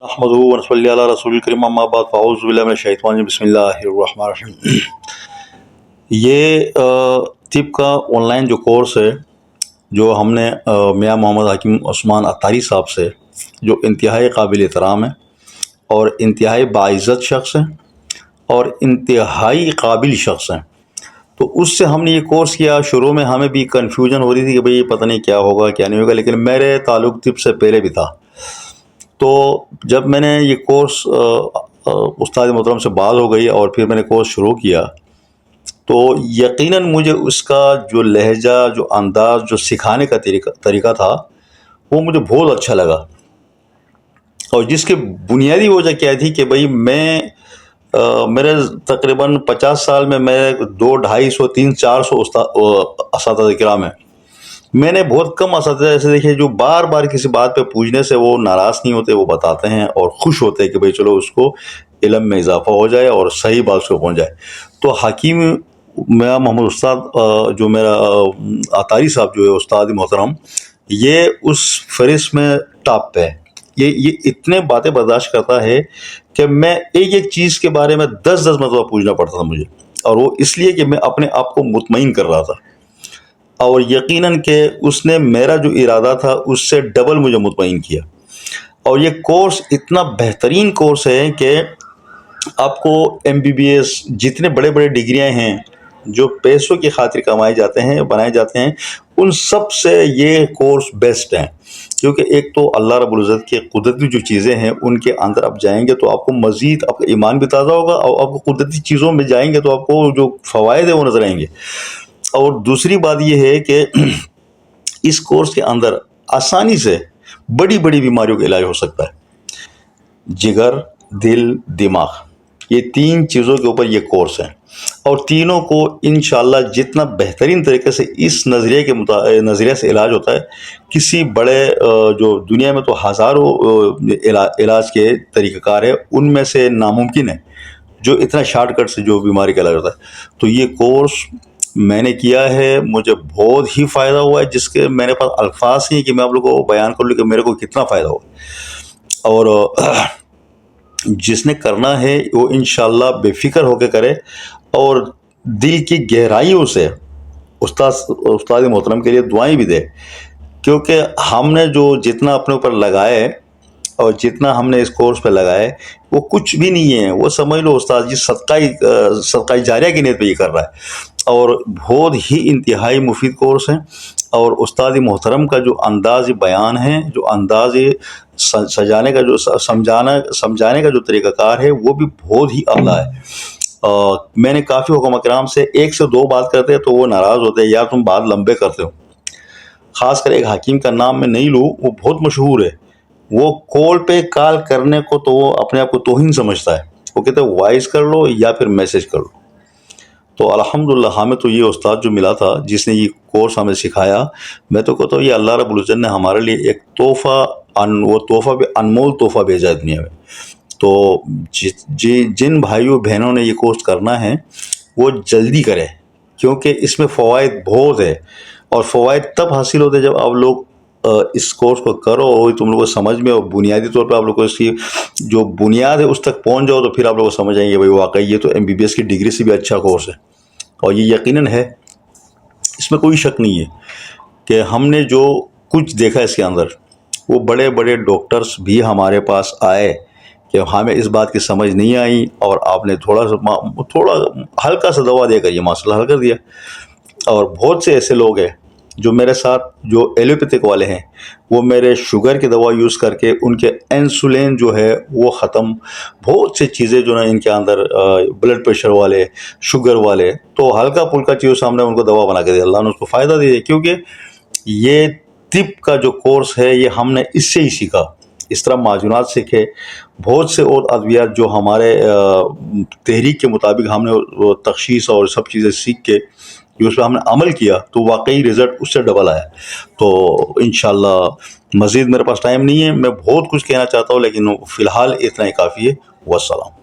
نحمدہ و نصلی علی رسول الکریم اما بعد فاعوذ باللہ من الشیطان الرجیم بسم اللہ الرحمن الرحیم۔ یہ طب کا آن لائن جو کورس ہے جو ہم نے میاں محمد حکیم عثمان عطاری صاحب سے، جو انتہائی قابل احترام ہے اور انتہائی باعزت شخص ہیں اور انتہائی قابل شخص ہیں، تو اس سے ہم نے یہ کورس کیا۔ شروع میں ہمیں بھی کنفیوژن ہو رہی تھی کہ بھئی پتہ نہیں کیا ہوگا کیا نہیں ہوگا، لیکن میرے تعلق طب سے پہلے بھی تھا۔ تو جب میں نے یہ کورس استاد محترم سے بات ہو گئی اور پھر میں نے کورس شروع کیا، تو یقیناً مجھے اس کا جو لہجہ، جو انداز، جو سکھانے کا طریقہ تھا، وہ مجھے بہت اچھا لگا۔ اور جس کی بنیادی وجہ کیا تھی کہ بھئی میرے تقریباً 50 سال میں میرے 200، 250، 300، 400 اساتذہ کرام ہیں۔ میں نے بہت کم اساتذہ ایسے دیکھے جو بار بار کسی بات پہ پوچھنے سے وہ ناراض نہیں ہوتے، وہ بتاتے ہیں اور خوش ہوتے ہیں کہ بھئی چلو اس کو علم میں اضافہ ہو جائے اور صحیح بات اس کو پہنچ جائے۔ تو حکیم میاں محمد استاد جو میرا عطاری صاحب جو ہے استاد محترم، یہ اس فہرست میں ٹاپ پہ ہے۔ یہ اتنے باتیں برداشت کرتا ہے کہ میں ایک چیز کے بارے میں 10 مرتبہ پوچھنا پڑتا تھا مجھے، اور وہ اس لیے کہ میں اپنے آپ کو مطمئن کر رہا تھا، اور یقیناً کہ اس نے میرا جو ارادہ تھا اس سے ڈبل مجھے مطمئن کیا۔ اور یہ کورس اتنا بہترین کورس ہے کہ آپ کو MBBS جتنے بڑے بڑے ڈگریاں ہیں جو پیسوں کی خاطر کمائے جاتے ہیں، بنائے جاتے ہیں، ان سب سے یہ کورس بیسٹ ہیں، کیونکہ ایک تو اللہ رب العزت کی قدرتی جو چیزیں ہیں ان کے اندر آپ جائیں گے تو آپ کو مزید آپ کا ایمان بھی تازہ ہوگا، اور آپ کو قدرتی چیزوں میں جائیں گے تو آپ کو جو فوائد ہیں وہ نظر آئیں گے۔ اور دوسری بات یہ ہے کہ اس کورس کے اندر آسانی سے بڑی بڑی بیماریوں کا علاج ہو سکتا ہے۔ جگر، دل، دماغ، یہ 3 چیزوں کے اوپر یہ کورس ہے، اور تینوں کو انشاءاللہ جتنا بہترین طریقے سے اس نظریے سے علاج ہوتا ہے، کسی بڑے جو دنیا میں تو ہزاروں علاج کے طریقہ کار ہے، ان میں سے ناممکن ہے جو اتنا شارٹ کٹ سے جو بیماری کا علاج ہوتا ہے۔ تو یہ کورس میں نے کیا ہے، مجھے بہت ہی فائدہ ہوا ہے، جس کے میرے پاس الفاظ نہیں کہ میں آپ لوگوں کو بیان کر لوں کہ میرے کو کتنا فائدہ ہوا۔ اور جس نے کرنا ہے وہ انشاءاللہ بے فکر ہو کے کرے، اور دل کی گہرائیوں سے استاد محترم کے لیے دعائیں بھی دے، کیونکہ ہم نے جو جتنا اپنے اوپر لگائے اور جتنا ہم نے اس کورس پہ لگائے وہ کچھ بھی نہیں ہے۔ وہ سمجھ لو استاد جی صدقہ جاریہ کی نیت پہ یہ کر رہا ہے، اور بہت ہی انتہائی مفید کورس ہے۔ اور استاد محترم کا جو انداز بیان ہے، جو انداز سجانے کا، جو سمجھانے کا جو طریقہ کار ہے، وہ بھی بہت ہی اعلیٰ ہے۔ میں نے کافی حکماء کرام سے 1 سے 2 بات کرتے ہیں تو وہ ناراض ہوتے ہیں، یار تم بات لمبے کرتے ہو۔ خاص کر ایک حکیم کا نام میں نہیں لوں، وہ بہت مشہور ہے، وہ کال پہ کال کرنے کو تو وہ اپنے آپ کو توہین سمجھتا ہے، وہ کہتے ہیں وائس کر لو یا پھر میسج کر لو۔ تو الحمدللہ ہمیں تو یہ استاد جو ملا تھا جس نے یہ کورس ہمیں سکھایا، میں تو کہتا ہوں یہ اللہ رب العزت نے ہمارے لیے ایک تحفہ، وہ تحفہ بھی انمول تحفہ بھیجا ہے دنیا میں۔ تو جن بھائیوں بہنوں نے یہ کورس کرنا ہے وہ جلدی کرے، کیونکہ اس میں فوائد بہت ہے، اور فوائد تب حاصل ہوتے جب آپ لوگ اس کورس کو کرو اور تم لوگوں کو سمجھ میں، اور بنیادی طور پہ آپ لوگ کو اس کی جو بنیاد ہے اس تک پہنچ جاؤ، تو پھر آپ لوگ کو سمجھ آئیں گے بھائی واقعی یہ تو MBBS کی ڈگری سے بھی اچھا کورس ہے۔ اور یہ یقیناً ہے، اس میں کوئی شک نہیں ہے کہ ہم نے جو کچھ دیکھا اس کے اندر، وہ بڑے بڑے ڈاکٹرز بھی ہمارے پاس آئے کہ ہمیں اس بات کی سمجھ نہیں آئی، اور آپ نے تھوڑا ہلکا سا دوا دے کر یہ مسئلہ حل کر دیا۔ اور بہت سے ایسے لوگ ہیں جو میرے ساتھ جو ایلوپیتھک والے ہیں، وہ میرے شوگر کی دوا یوز کر کے ان کے انسولین جو ہے وہ ختم، بہت سی چیزیں جو نا ان کے اندر، بلڈ پریشر والے، شوگر والے، تو ہلکا پھلکا چیز سامنے ان کو دوا بنا کے دیا، اللہ نے اس کو فائدہ دیا، کیونکہ یہ طب کا جو کورس ہے یہ ہم نے اس سے ہی سیکھا۔ اس طرح معجونات سیکھے، بہت سے اور ادویات جو ہمارے تحریک کے مطابق ہم نے تخصیص اور سب چیزیں سیکھ کے جو اس پہ ہم نے عمل کیا، تو واقعی رزلٹ اس سے ڈبل آیا۔ تو انشاءاللہ مزید میرے پاس ٹائم نہیں ہے، میں بہت کچھ کہنا چاہتا ہوں، لیکن فی الحال اتنا ہی کافی ہے۔ والسلام۔